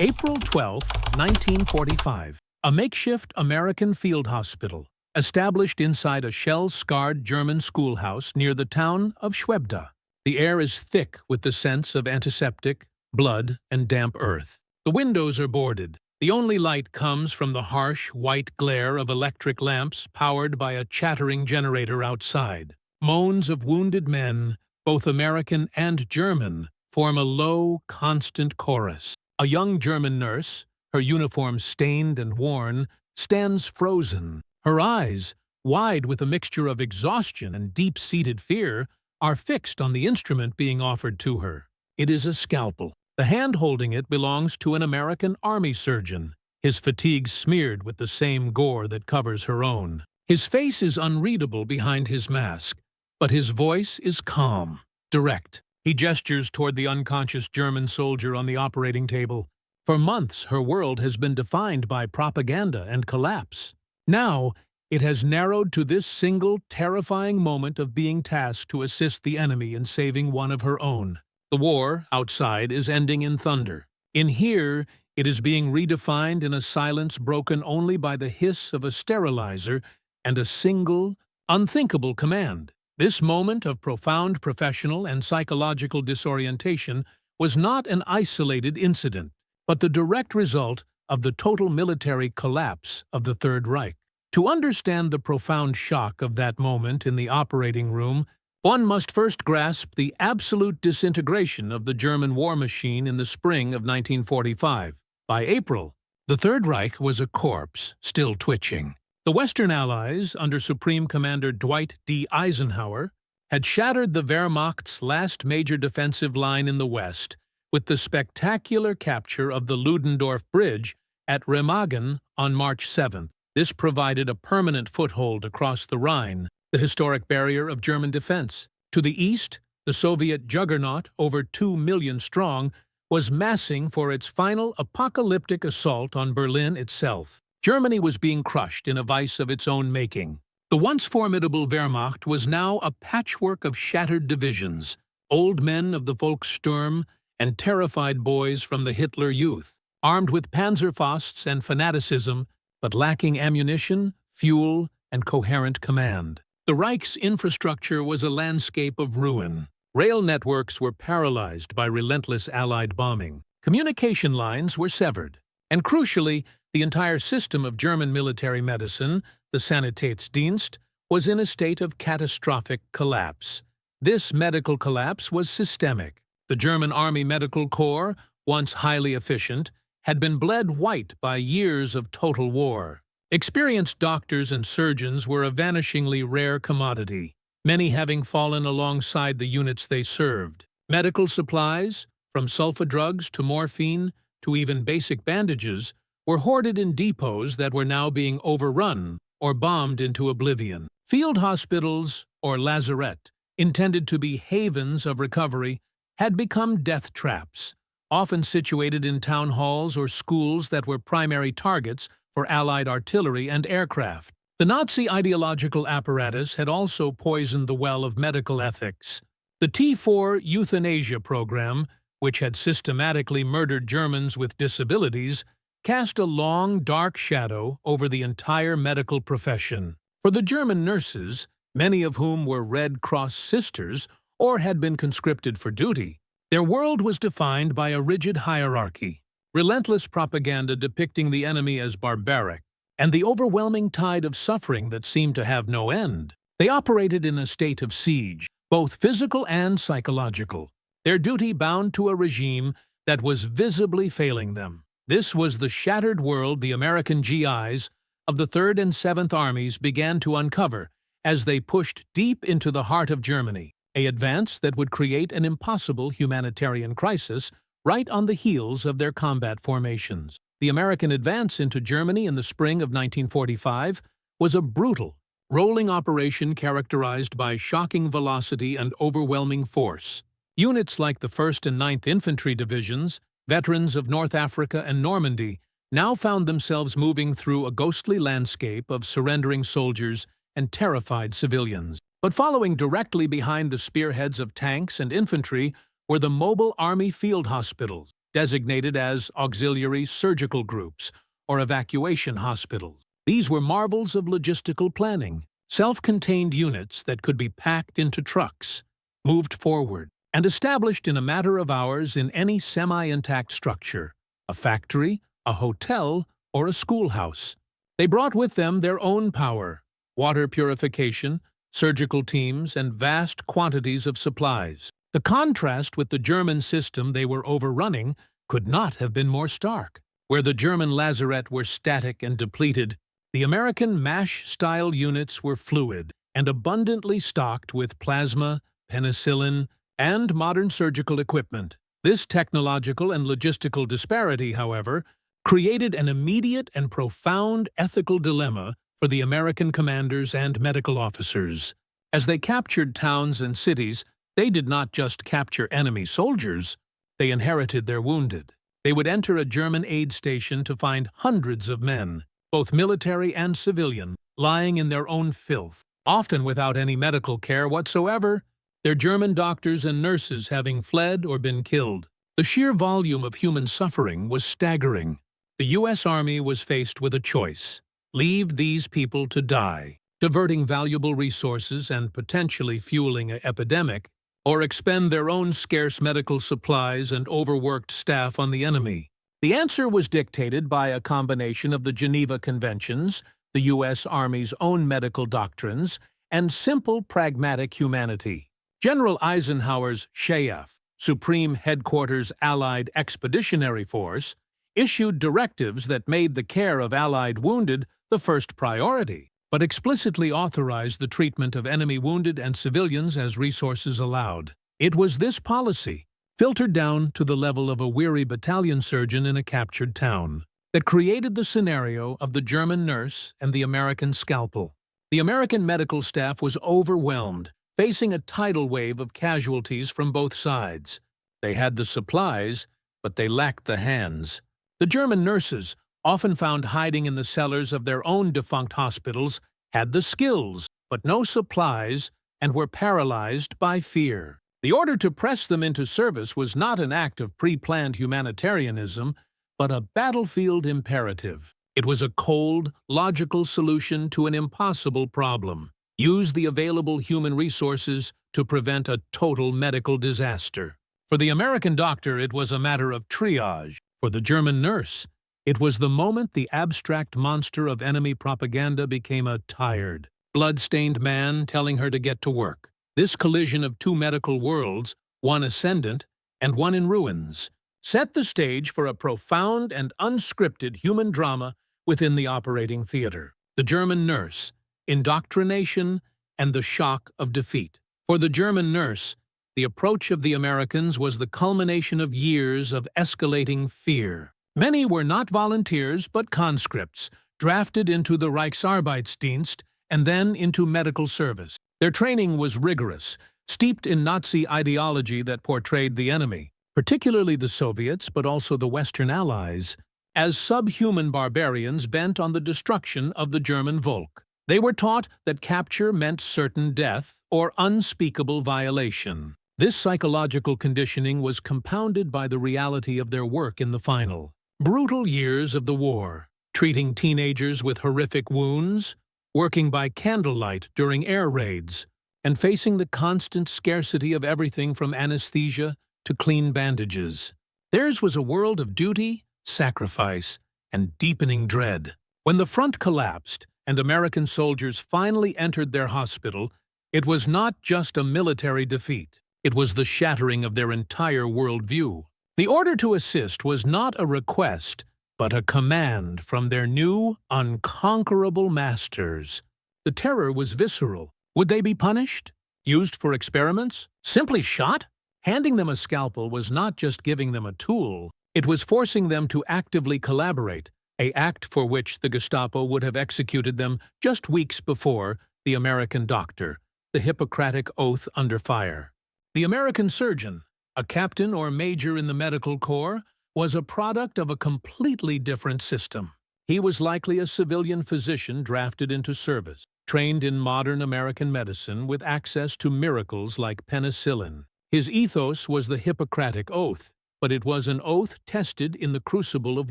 April 12, 1945. A makeshift American field hospital, established inside a shell-scarred German schoolhouse near the town of Schwebda. The air is thick with the scents of antiseptic, blood, and damp earth. The windows are boarded. The only light comes from the harsh, white glare of electric lamps powered by a chattering generator outside. Moans of wounded men, both American and German, form a low, constant chorus. A young German nurse, her uniform stained and worn, stands frozen. Her eyes, wide with a mixture of exhaustion and deep-seated fear, are fixed on the instrument being offered to her. It is a scalpel. The hand holding it belongs to an American army surgeon, his fatigue smeared with the same gore that covers her own. His face is unreadable behind his mask, but his voice is calm, direct. He gestures toward the unconscious German soldier on the operating table. For months, her world has been defined by propaganda and collapse. Now, it has narrowed to this single, terrifying moment of being tasked to assist the enemy in saving one of her own. The war, outside, is ending in thunder. In here, it is being redefined in a silence broken only by the hiss of a sterilizer and a single, unthinkable command. This moment of profound professional and psychological disorientation was not an isolated incident, but the direct result of the total military collapse of the Third Reich. To understand the profound shock of that moment in the operating room, one must first grasp the absolute disintegration of the German war machine in the spring of 1945. By April, the Third Reich was a corpse, still twitching. The Western Allies, under Supreme Commander Dwight D. Eisenhower, had shattered the Wehrmacht's last major defensive line in the West with the spectacular capture of the Ludendorff Bridge at Remagen on March 7th. This provided a permanent foothold across the Rhine, the historic barrier of German defense. To the east, the Soviet juggernaut, over 2 million strong, was massing for its final apocalyptic assault on Berlin itself. Germany was being crushed in a vice of its own making. The once formidable Wehrmacht was now a patchwork of shattered divisions, old men of the Volkssturm and terrified boys from the Hitler Youth, armed with Panzerfausts and fanaticism, but lacking ammunition, fuel, and coherent command. The Reich's infrastructure was a landscape of ruin. Rail networks were paralyzed by relentless Allied bombing. Communication lines were severed. And crucially, the entire system of German military medicine, the Sanitätsdienst, was in a state of catastrophic collapse. This medical collapse was systemic. The German Army Medical Corps, once highly efficient, had been bled white by years of total war. Experienced doctors and surgeons were a vanishingly rare commodity, many having fallen alongside the units they served. Medical supplies, from sulfa drugs to morphine to even basic bandages, were hoarded in depots that were now being overrun or bombed into oblivion. Field hospitals, or lazaret, intended to be havens of recovery, had become death traps, often situated in town halls or schools that were primary targets for Allied artillery and aircraft. The Nazi ideological apparatus had also poisoned the well of medical ethics. The T4 euthanasia program, which had systematically murdered Germans with disabilities, cast a long, dark shadow over the entire medical profession. For the German nurses, many of whom were Red Cross sisters or had been conscripted for duty, their world was defined by a rigid hierarchy, relentless propaganda depicting the enemy as barbaric, and the overwhelming tide of suffering that seemed to have no end. They operated in a state of siege, both physical and psychological, their duty bound to a regime that was visibly failing them. This was the shattered world the American GIs of the 3rd and 7th Armies began to uncover as they pushed deep into the heart of Germany, an advance that would create an impossible humanitarian crisis right on the heels of their combat formations. The American advance into Germany in the spring of 1945 was a brutal, rolling operation characterized by shocking velocity and overwhelming force. Units like the 1st and 9th Infantry Divisions, veterans of North Africa and Normandy, now found themselves moving through a ghostly landscape of surrendering soldiers and terrified civilians. But following directly behind the spearheads of tanks and infantry were the mobile army field hospitals. designated as auxiliary surgical groups or evacuation hospitals. These were marvels of logistical planning, self-contained units that could be packed into trucks, moved forward, and established in a matter of hours in any semi-intact structure, a factory, a hotel, or a schoolhouse. They brought with them their own power, water purification, surgical teams, and vast quantities of supplies. The contrast with the German system they were overrunning could not have been more stark. Where the German lazaret were static and depleted, the American MASH-style units were fluid and abundantly stocked with plasma, penicillin, and modern surgical equipment. This technological and logistical disparity, however, created an immediate and profound ethical dilemma for the American commanders and medical officers. As they captured towns and cities, they did not just capture enemy soldiers, they inherited their wounded. They would enter a German aid station to find hundreds of men, both military and civilian, lying in their own filth, often without any medical care whatsoever, their German doctors and nurses having fled or been killed. The sheer volume of human suffering was staggering. The U.S. Army was faced with a choice: leave these people to die, diverting valuable resources and potentially fueling an epidemic, or expend their own scarce medical supplies and overworked staff on the enemy. The answer was dictated by a combination of the Geneva Conventions, the U.S. Army's own medical doctrines, and simple pragmatic humanity. General Eisenhower's SHAEF, Supreme Headquarters Allied Expeditionary Force, issued directives that made the care of Allied wounded the first priority, but explicitly authorized the treatment of enemy wounded and civilians as resources allowed. It was this policy, filtered down to the level of a weary battalion surgeon in a captured town, that created the scenario of the German nurse and the American scalpel. The American medical staff was overwhelmed, facing a tidal wave of casualties from both sides. They had the supplies, but they lacked the hands. The German nurses, often found hiding in the cellars of their own defunct hospitals, had the skills, but no supplies, and were paralyzed by fear. The order to press them into service was not an act of pre-planned humanitarianism, but a battlefield imperative. It was a cold, logical solution to an impossible problem. Use the available human resources to prevent a total medical disaster. For the American doctor, it was a matter of triage. For the German nurse, it was the moment the abstract monster of enemy propaganda became a tired, blood-stained man telling her to get to work. This collision of two medical worlds, one ascendant and one in ruins, set the stage for a profound and unscripted human drama within the operating theater. The German nurse, indoctrination, and the shock of defeat. For the German nurse, the approach of the Americans was the culmination of years of escalating fear. Many were not volunteers but conscripts, drafted into the Reichsarbeitsdienst and then into medical service. Their training was rigorous, steeped in Nazi ideology that portrayed the enemy, particularly the Soviets but also the Western Allies, as subhuman barbarians bent on the destruction of the German Volk. They were taught that capture meant certain death or unspeakable violation. This psychological conditioning was compounded by the reality of their work in the final, brutal years of the war, treating teenagers with horrific wounds, working by candlelight during air raids, and facing the constant scarcity of everything from anesthesia to clean bandages. Theirs was a world of duty, sacrifice, and deepening dread. When the front collapsed and American soldiers finally entered their hospital, it was not just a military defeat. It was the shattering of their entire worldview. The order to assist was not a request, but a command from their new, unconquerable masters. The terror was visceral. Would they be punished? Used for experiments? Simply shot? Handing them a scalpel was not just giving them a tool, it was forcing them to actively collaborate, an act for which the Gestapo would have executed them just weeks before the American doctor, the Hippocratic Oath under fire. The American surgeon, a captain or major in the medical corps, was a product of a completely different system. He was likely a civilian physician drafted into service, trained in modern American medicine with access to miracles like penicillin. His ethos was the Hippocratic Oath. but it was an oath tested in the crucible of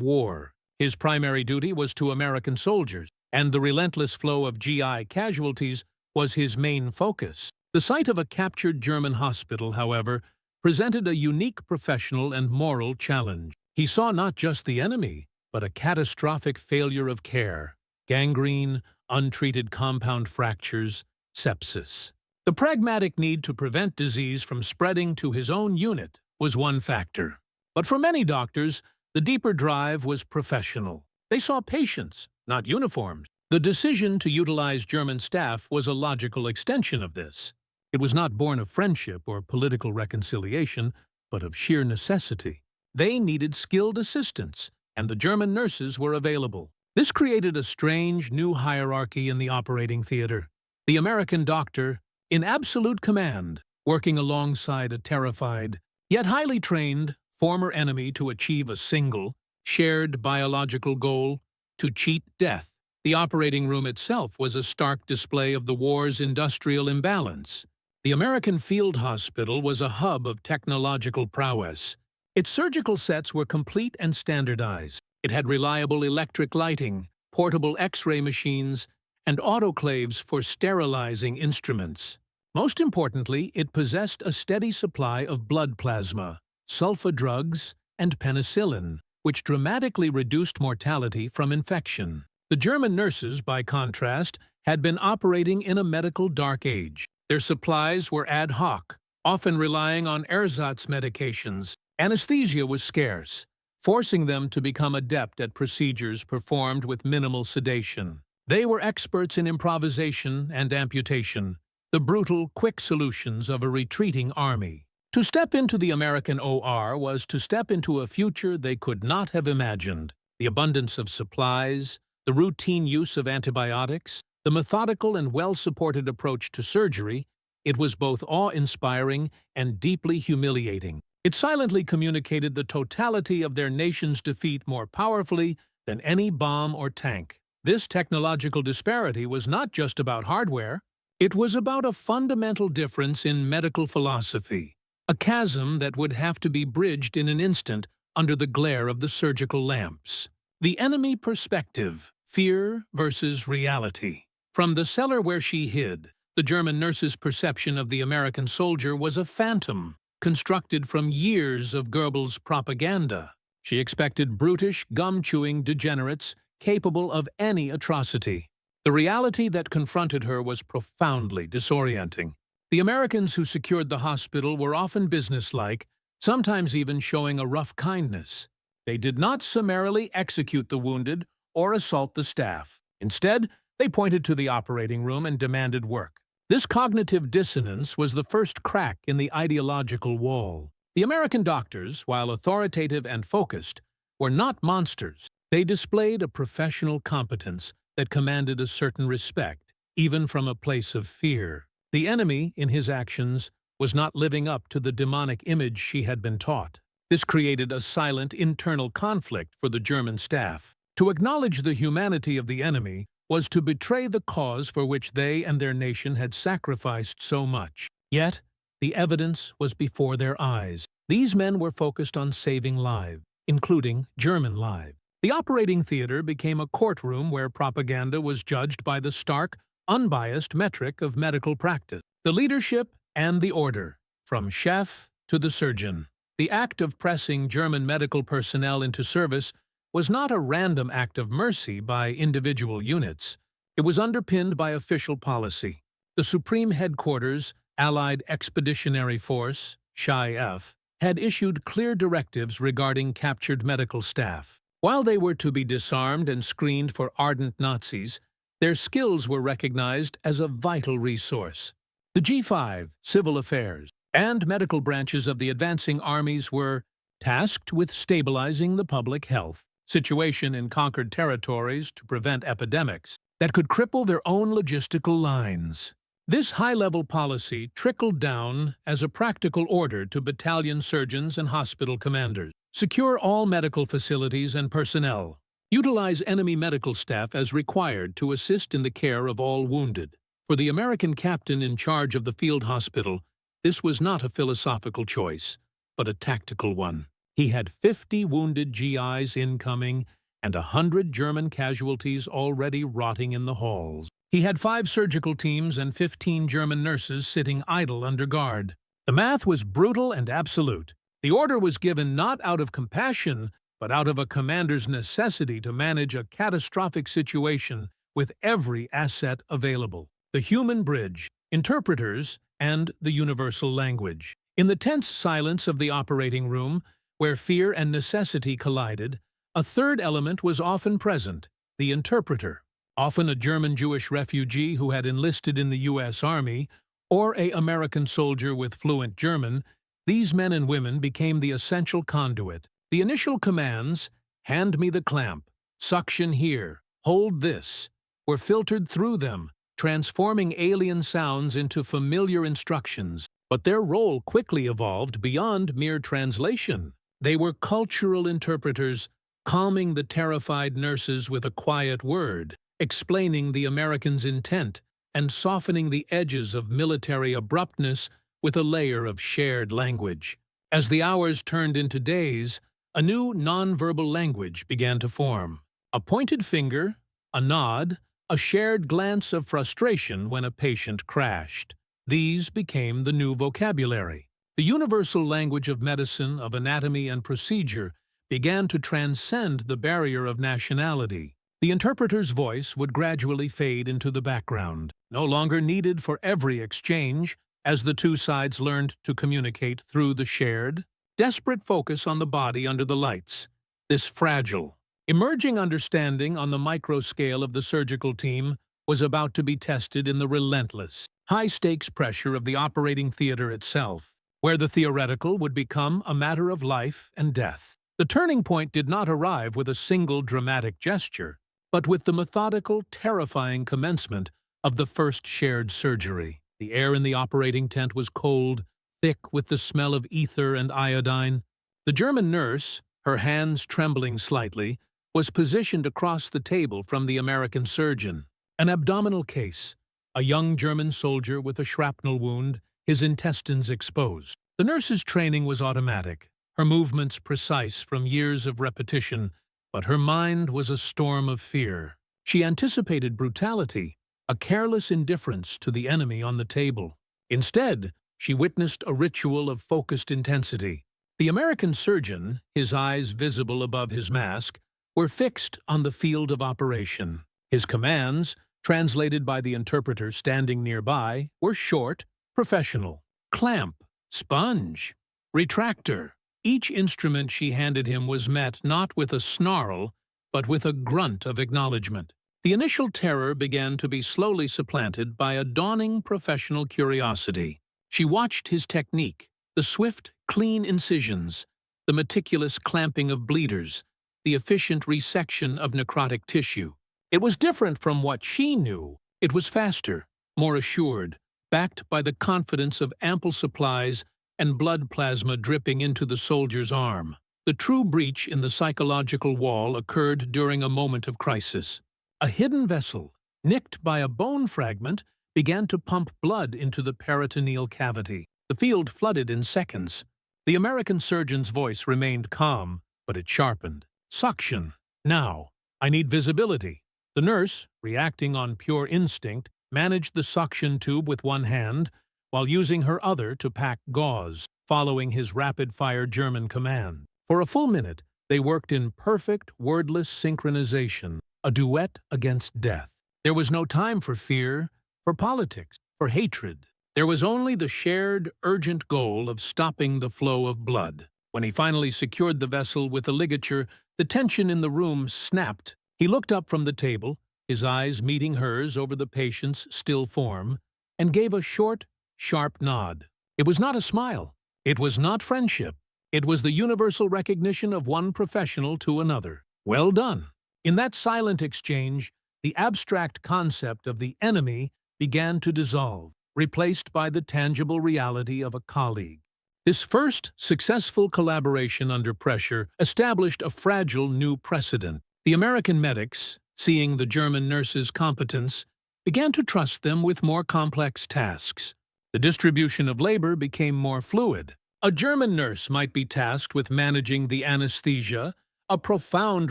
war. His primary duty was to American soldiers, and the relentless flow of GI casualties was his main focus. The sight of a captured German hospital, however, presented a unique professional and moral challenge. He saw not just the enemy, but a catastrophic failure of care: gangrene, untreated compound fractures, sepsis. The pragmatic need to prevent disease from spreading to his own unit was one factor. But for many doctors, the deeper drive was professional. They saw patients, not uniforms. The decision to utilize German staff was a logical extension of this. It was not born of friendship or political reconciliation, but of sheer necessity. They needed skilled assistants, and the German nurses were available. This created a strange new hierarchy in the operating theater. The American doctor, in absolute command, working alongside a terrified, yet highly trained, former enemy to achieve a single, shared biological goal: to cheat death. The operating room itself was a stark display of the war's industrial imbalance. The American field hospital was a hub of technological prowess. Its surgical sets were complete and standardized. It had reliable electric lighting, portable X-ray machines, and autoclaves for sterilizing instruments. Most importantly, it possessed a steady supply of blood plasma, sulfa drugs, and penicillin, which dramatically reduced mortality from infection. The German nurses, by contrast, had been operating in a medical dark age. Their supplies were ad hoc, often relying on ersatz medications. Anesthesia was scarce, forcing them to become adept at procedures performed with minimal sedation. They were experts in improvisation and amputation, the brutal, quick solutions of a retreating army. To step into the American OR was to step into a future they could not have imagined. The abundance of supplies, the routine use of antibiotics, the methodical and well-supported approach to surgery, it was both awe-inspiring and deeply humiliating. It silently communicated the totality of their nation's defeat more powerfully than any bomb or tank. This technological disparity was not just about hardware. It was about a fundamental difference in medical philosophy, a chasm that would have to be bridged in an instant under the glare of the surgical lamps. The enemy perspective: fear versus reality. From the cellar where she hid, the German nurse's perception of the American soldier was a phantom, constructed from years of Goebbels' propaganda. She expected brutish, gum-chewing degenerates capable of any atrocity. The reality that confronted her was profoundly disorienting. The Americans who secured the hospital were often businesslike, sometimes even showing a rough kindness. They did not summarily execute the wounded or assault the staff. Instead, they pointed to the operating room and demanded work. This cognitive dissonance was the first crack in the ideological wall. The American doctors, while authoritative and focused, were not monsters. They displayed a professional competence that commanded a certain respect, even from a place of fear. The enemy, in his actions, was not living up to the demonic image she had been taught. This created a silent internal conflict for the German staff. To acknowledge the humanity of the enemy was to betray the cause for which they and their nation had sacrificed so much. Yet, the evidence was before their eyes. These men were focused on saving lives, including German lives. The operating theater became a courtroom where propaganda was judged by the stark, unbiased metric of medical practice: the leadership and the order, from chef to the surgeon. The act of pressing German medical personnel into service was not a random act of mercy by individual units. It was underpinned by official policy. The Supreme Headquarters, Allied Expeditionary Force, SHI-F, had issued clear directives regarding captured medical staff. While they were to be disarmed and screened for ardent Nazis, their skills were recognized as a vital resource. The G5, civil affairs, and medical branches of the advancing armies were tasked with stabilizing the public health situation in conquered territories to prevent epidemics that could cripple their own logistical lines. This high-level policy trickled down as a practical order to battalion surgeons and hospital commanders. Secure all medical facilities and personnel. Utilize enemy medical staff as required to assist in the care of all wounded. For the American captain in charge of the field hospital, this was not a philosophical choice, but a tactical one. He had 50 wounded GIs incoming and 100 German casualties already rotting in the halls. He had 5 surgical teams and 15 German nurses sitting idle under guard. The math was brutal and absolute. The order was given not out of compassion, but out of a commander's necessity to manage a catastrophic situation with every asset available. The human bridge, interpreters, and the universal language. In the tense silence of the operating room, where fear and necessity collided, a third element was often present, the interpreter. Often a German Jewish refugee who had enlisted in the U.S. Army, or an American soldier with fluent German, these men and women became the essential conduit. The initial commands, "Hand me the clamp," "Suction here," "Hold this," were filtered through them, transforming alien sounds into familiar instructions. But their role quickly evolved beyond mere translation. They were cultural interpreters, calming the terrified nurses with a quiet word, explaining the Americans' intent, and softening the edges of military abruptness with a layer of shared language. As the hours turned into days, a new nonverbal language began to form. A pointed finger, a nod, a shared glance of frustration when a patient crashed. These became the new vocabulary. The universal language of medicine, of anatomy and procedure began to transcend the barrier of nationality. The interpreter's voice would gradually fade into the background, no longer needed for every exchange, as the two sides learned to communicate through the shared, desperate focus on the body under the lights. This fragile, emerging understanding on the micro scale of the surgical team was about to be tested in the relentless, high-stakes pressure of the operating theater itself, where the theoretical would become a matter of life and death. The turning point did not arrive with a single dramatic gesture, but with the methodical, terrifying commencement of the first shared surgery. The air in the operating tent was cold, thick with the smell of ether and iodine. The German nurse, her hands trembling slightly, was positioned across the table from the American surgeon. An abdominal case, a young German soldier with a shrapnel wound, his intestines exposed. The nurse's training was automatic, her movements precise from years of repetition, but her mind was a storm of fear. She anticipated brutality, a careless indifference to the enemy on the table. Instead, she witnessed a ritual of focused intensity. The American surgeon, his eyes visible above his mask, were fixed on the field of operation. His commands, translated by the interpreter standing nearby, were short, professional. Clamp, sponge, retractor. Each instrument she handed him was met not with a snarl, but with a grunt of acknowledgement. The initial terror began to be slowly supplanted by a dawning professional curiosity. She watched his technique, the swift, clean incisions, the meticulous clamping of bleeders, the efficient resection of necrotic tissue. It was different from what she knew. It was faster, more assured, backed by the confidence of ample supplies and blood plasma dripping into the soldier's arm. The true breach in the psychological wall occurred during a moment of crisis. A hidden vessel, nicked by a bone fragment, began to pump blood into the peritoneal cavity. The field flooded in seconds. The American surgeon's voice remained calm, but it sharpened. Suction. Now. I need visibility. The nurse, reacting on pure instinct, managed the suction tube with one hand, while using her other to pack gauze, following his rapid-fire German command. For a full minute, they worked in perfect, wordless synchronization, a duet against death. There was no time for fear, for politics, for hatred. There was only the shared, urgent goal of stopping the flow of blood. When he finally secured the vessel with a ligature, the tension in the room snapped. He looked up from the table, his eyes meeting hers over the patient's still form, and gave a short, sharp nod. It was not a smile. It was not friendship. It was the universal recognition of one professional to another. Well done. In that silent exchange, the abstract concept of the enemy began to dissolve, replaced by the tangible reality of a colleague. This first successful collaboration under pressure established a fragile new precedent. The American medics, seeing the German nurses' competence, began to trust them with more complex tasks. The distribution of labor became more fluid. A German nurse might be tasked with managing the anesthesia, a profound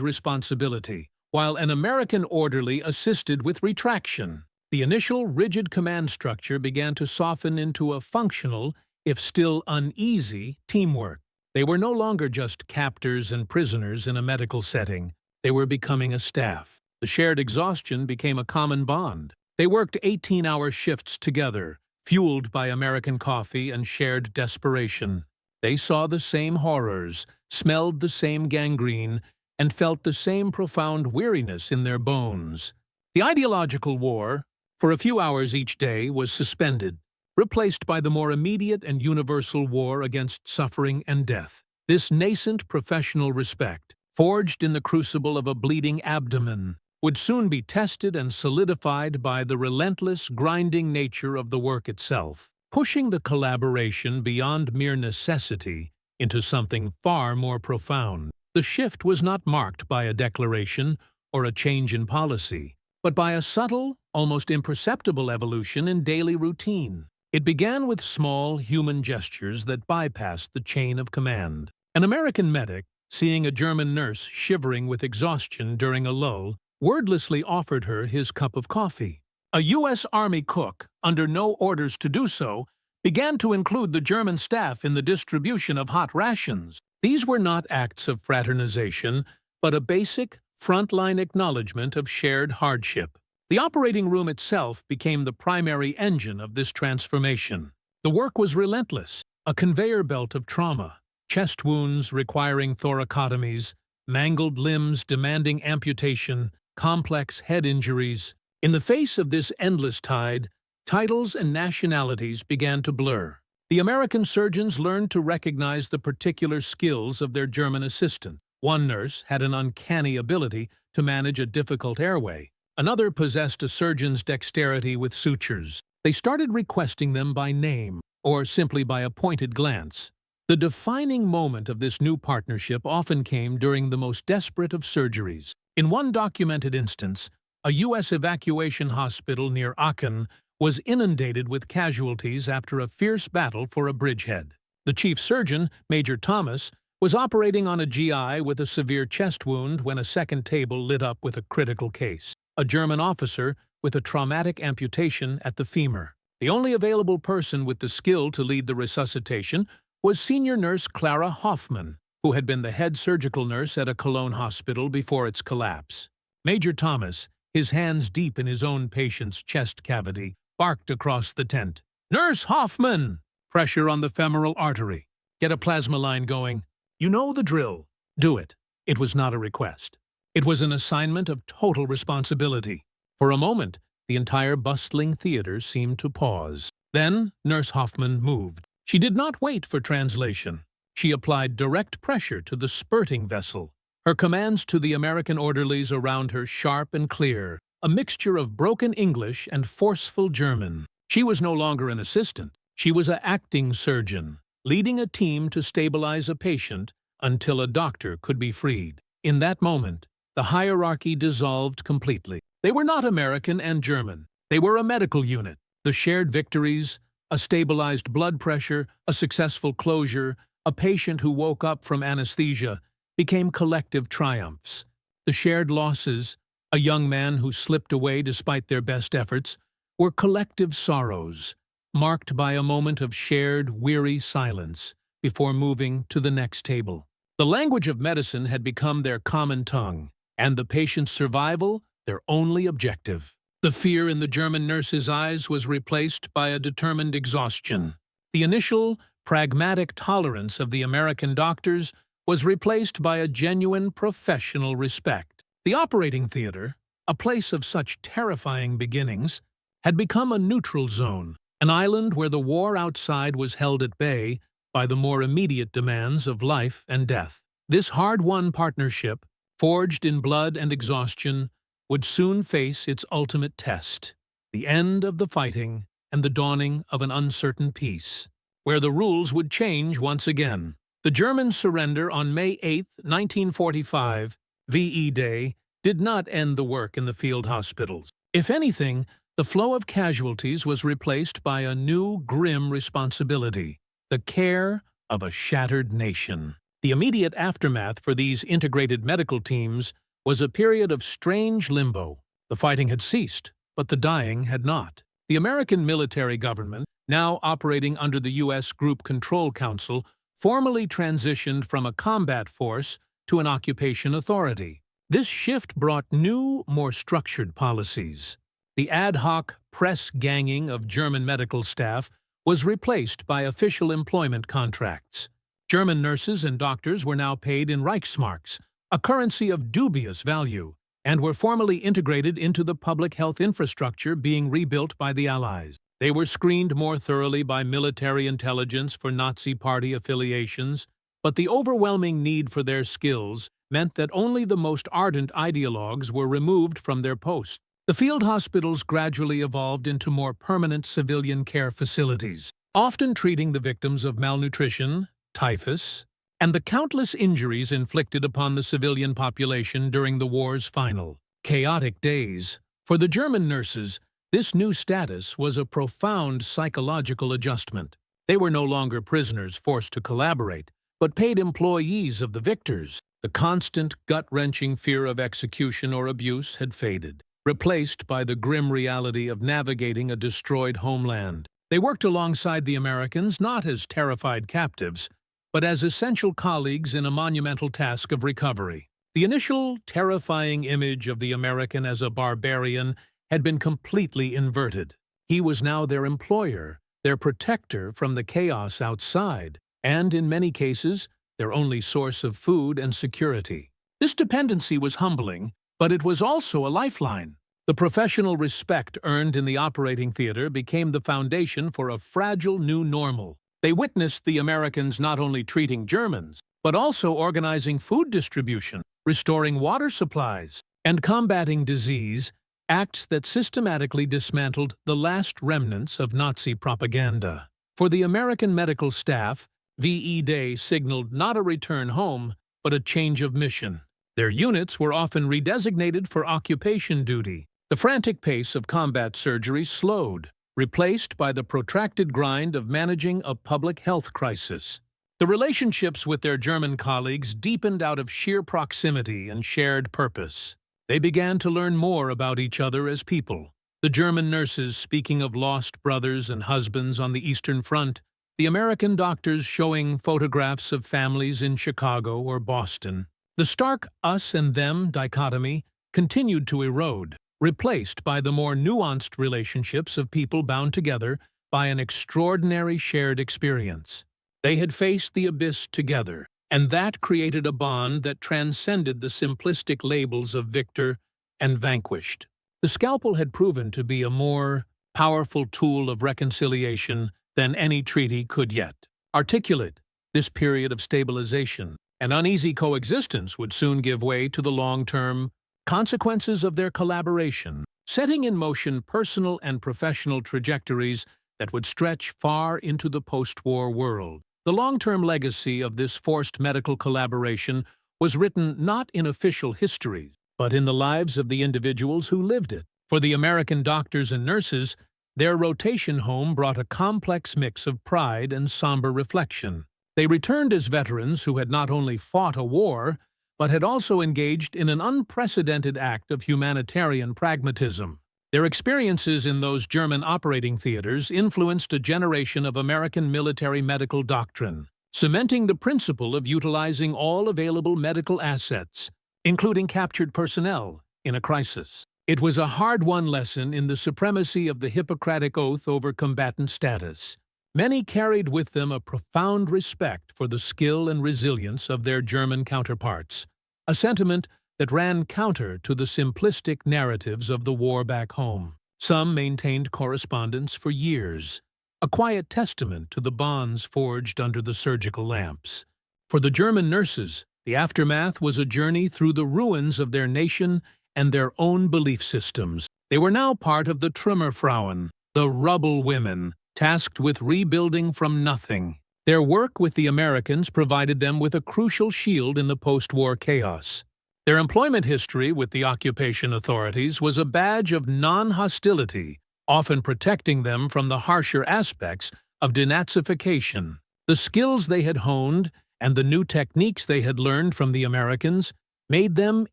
responsibility, while an American orderly assisted with retraction. The initial rigid command structure began to soften into a functional, if still uneasy, teamwork. They were no longer just captors and prisoners in a medical setting. They were becoming a staff. The shared exhaustion became a common bond. They worked 18-hour shifts together, fueled by American coffee and shared desperation. They saw the same horrors, smelled the same gangrene, and felt the same profound weariness in their bones. The ideological war, for a few hours each day, was suspended, replaced by the more immediate and universal war against suffering and death. This nascent professional respect, forged in the crucible of a bleeding abdomen, would soon be tested and solidified by the relentless, grinding nature of the work itself, pushing the collaboration beyond mere necessity into something far more profound. The shift was not marked by a declaration or a change in policy, but by a subtle, almost imperceptible evolution in daily routine. It began with small, human gestures that bypassed the chain of command. An American medic, seeing a German nurse shivering with exhaustion during a lull, wordlessly offered her his cup of coffee. A U.S. Army cook, under no orders to do so, began to include the German staff in the distribution of hot rations. These were not acts of fraternization, but a basic, frontline acknowledgement of shared hardship. The operating room itself became the primary engine of this transformation. The work was relentless, a conveyor belt of trauma, chest wounds requiring thoracotomies, mangled limbs demanding amputation, complex head injuries. In the face of this endless tide, titles and nationalities began to blur. The American surgeons learned to recognize the particular skills of their German assistant. One nurse had an uncanny ability to manage a difficult airway. Another possessed a surgeon's dexterity with sutures. They started requesting them by name, or simply by a pointed glance. The defining moment of this new partnership often came during the most desperate of surgeries. In one documented instance, a U.S. evacuation hospital near Aachen was inundated with casualties after a fierce battle for a bridgehead. The chief surgeon, Major Thomas, was operating on a GI with a severe chest wound when a second table lit up with a critical case. A German officer with a traumatic amputation at the femur. The only available person with the skill to lead the resuscitation was senior nurse Clara Hoffmann, who had been the head surgical nurse at a Cologne hospital before its collapse. Major Thomas, his hands deep in his own patient's chest cavity, barked across the tent. "Nurse Hoffmann!" Pressure on the femoral artery. "Get a plasma line going. You know the drill. Do it." It was not a request. It was an assignment of total responsibility. For a moment, the entire bustling theater seemed to pause. Then, Nurse Hoffmann moved. She did not wait for translation. She applied direct pressure to the spurting vessel. Her commands to the American orderlies around her sharp and clear, a mixture of broken English and forceful German. She was no longer an assistant. She was an acting surgeon, leading a team to stabilize a patient until a doctor could be freed. In that moment, the hierarchy dissolved completely. They were not American and German. They were a medical unit. The shared victories, a stabilized blood pressure, a successful closure, a patient who woke up from anesthesia, became collective triumphs. The shared losses, a young man who slipped away despite their best efforts, were collective sorrows, marked by a moment of shared, weary silence before moving to the next table. The language of medicine had become their common tongue, and the patient's survival their only objective. The fear in the German nurse's eyes was replaced by a determined exhaustion. The initial, pragmatic tolerance of the American doctors was replaced by a genuine professional respect. The operating theater, a place of such terrifying beginnings, had become a neutral zone, an island where the war outside was held at bay by the more immediate demands of life and death. This hard-won partnership, forged in blood and exhaustion, would soon face its ultimate test, the end of the fighting and the dawning of an uncertain peace, where the rules would change once again. The German surrender on May 8, 1945, VE Day, did not end the work in the field hospitals. If anything, the flow of casualties was replaced by a new, grim responsibility: the care, of a shattered nation. The immediate aftermath for these integrated medical teams was a period of strange limbo. The fighting had ceased, but the dying had not. The American military government, now operating under the U.S. Group Control Council, formally transitioned from a combat force to an occupation authority. This shift brought new, more structured policies. The ad hoc press ganging of German medical staff was replaced by official employment contracts. German nurses and doctors were now paid in Reichsmarks, a currency of dubious value, and were formally integrated into the public health infrastructure being rebuilt by the Allies. They were screened more thoroughly by military intelligence for Nazi Party affiliations, but the overwhelming need for their skills meant that only the most ardent ideologues were removed from their posts. The field hospitals gradually evolved into more permanent civilian care facilities, often treating the victims of malnutrition, typhus, and the countless injuries inflicted upon the civilian population during the war's final, chaotic days. For the German nurses, this new status was a profound psychological adjustment. They were no longer prisoners forced to collaborate, but paid employees of the victors. The constant, gut-wrenching fear of execution or abuse had faded, replaced by the grim reality of navigating a destroyed homeland. They worked alongside the Americans not as terrified captives, but as essential colleagues in a monumental task of recovery. The initial terrifying image of the American as a barbarian had been completely inverted. He was now their employer, their protector from the chaos outside, and in many cases, their only source of food and security. This dependency was humbling, but it was also a lifeline. The professional respect earned in the operating theater became the foundation for a fragile new normal. They witnessed the Americans not only treating Germans, but also organizing food distribution, restoring water supplies, and combating disease, acts that systematically dismantled the last remnants of Nazi propaganda. For the American medical staff, VE Day signaled not a return home, but a change of mission. Their units were often redesignated for occupation duty. The frantic pace of combat surgery slowed, replaced by the protracted grind of managing a public health crisis. The relationships with their German colleagues deepened out of sheer proximity and shared purpose. They began to learn more about each other as people. The German nurses speaking of lost brothers and husbands on the Eastern Front, the American doctors showing photographs of families in Chicago or Boston. The stark us and them dichotomy continued to erode, replaced by the more nuanced relationships of people bound together by an extraordinary shared experience. They had faced the abyss together, and that created a bond that transcended the simplistic labels of victor and vanquished. The scalpel had proven to be a more powerful tool of reconciliation than any treaty could yet articulate. This period of stabilization and uneasy coexistence would soon give way to the long-term consequences of their collaboration, setting in motion personal and professional trajectories that would stretch far into the post-war world. The long-term legacy of this forced medical collaboration was written not in official histories, but in the lives of the individuals who lived it. For the American doctors and nurses, their rotation home brought a complex mix of pride and somber reflection. They returned as veterans who had not only fought a war, but had also engaged in an unprecedented act of humanitarian pragmatism. Their experiences in those German operating theaters influenced a generation of American military medical doctrine, cementing the principle of utilizing all available medical assets, including captured personnel, in a crisis. It was a hard-won lesson in the supremacy of the Hippocratic Oath over combatant status. Many carried with them a profound respect for the skill and resilience of their German counterparts, a sentiment that ran counter to the simplistic narratives of the war back home. Some maintained correspondence for years, a quiet testament to the bonds forged under the surgical lamps. For the German nurses, the aftermath was a journey through the ruins of their nation and their own belief systems. They were now part of the Trümmerfrauen, the rubble women, tasked with rebuilding from nothing. Their work with the Americans provided them with a crucial shield in the post-war chaos. Their employment history with the occupation authorities was a badge of non-hostility, often protecting them from the harsher aspects of denazification. The skills they had honed and the new techniques they had learned from the Americans made them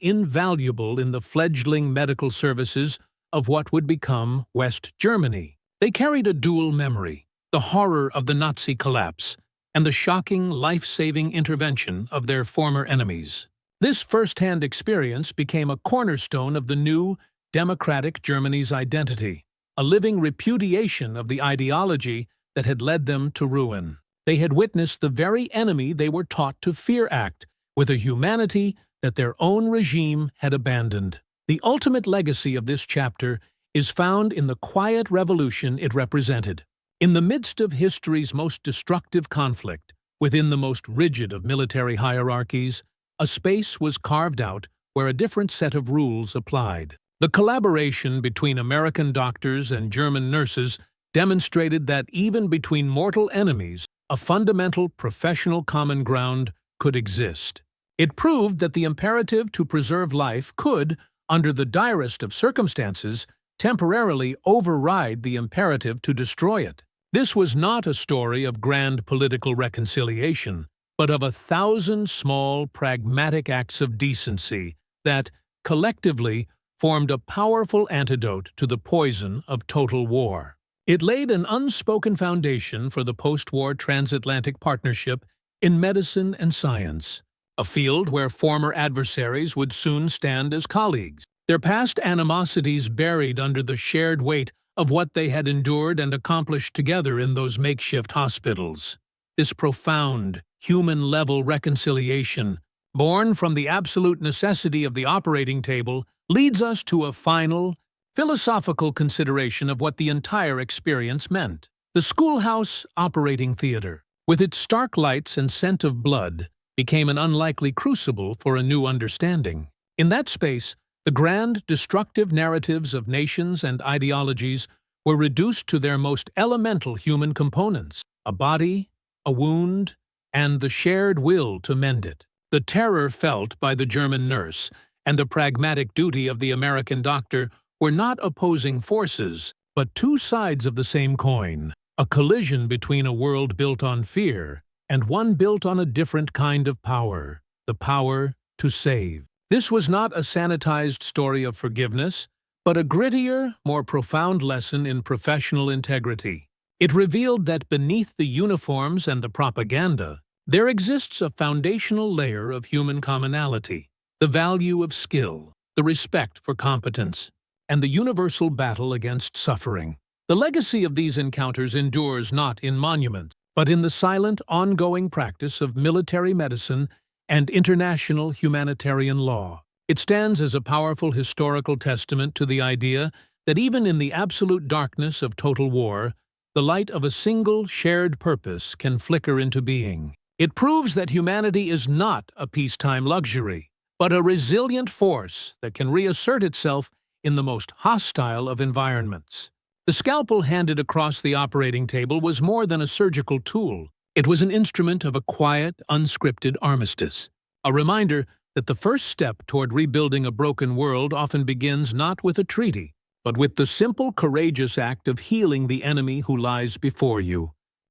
invaluable in the fledgling medical services of what would become West Germany. They carried a dual memory: the horror of the Nazi collapse and the shocking, life-saving intervention of their former enemies. This first-hand experience became a cornerstone of the new, democratic Germany's identity, a living repudiation of the ideology that had led them to ruin. They had witnessed the very enemy they were taught to fear-act with a humanity that their own regime had abandoned. The ultimate legacy of this chapter is found in the quiet revolution it represented. In the midst of history's most destructive conflict, within the most rigid of military hierarchies, a space was carved out where a different set of rules applied. The collaboration between American doctors and German nurses demonstrated that even between mortal enemies, a fundamental professional common ground could exist. It proved that the imperative to preserve life could, under the direst of circumstances, temporarily override the imperative to destroy it. This was not a story of grand political reconciliation, but of 1,000 small, pragmatic acts of decency that, collectively, formed a powerful antidote to the poison of total war. It laid an unspoken foundation for the post-war transatlantic partnership in medicine and science, a field where former adversaries would soon stand as colleagues, their past animosities buried under the shared weight of what they had endured and accomplished together in those makeshift hospitals. This profound, human-level reconciliation, born from the absolute necessity of the operating table, leads us to a final, philosophical consideration of what the entire experience meant. The schoolhouse operating theater, with its stark lights and scent of blood, became an unlikely crucible for a new understanding. In that space, the grand, destructive narratives of nations and ideologies were reduced to their most elemental human components: a body, a wound, and the shared will to mend it. The terror felt by the German nurse and the pragmatic duty of the American doctor were not opposing forces, but two sides of the same coin, a collision between a world built on fear and one built on a different kind of power, the power to save. This was not a sanitized story of forgiveness, but a grittier, more profound lesson in professional integrity. It revealed that beneath the uniforms and the propaganda, there exists a foundational layer of human commonality, the value of skill, the respect for competence, and the universal battle against suffering. The legacy of these encounters endures not in monuments, but in the silent, ongoing practice of military medicine and international humanitarian law. It stands as a powerful historical testament to the idea that even in the absolute darkness of total war, the light of a single shared purpose can flicker into being. It proves that humanity is not a peacetime luxury, but a resilient force that can reassert itself in the most hostile of environments. The scalpel handed across the operating table was more than a surgical tool. It was an instrument of a quiet, unscripted armistice, a reminder that the first step toward rebuilding a broken world often begins not with a treaty, but with the simple, courageous act of healing the enemy who lies before you.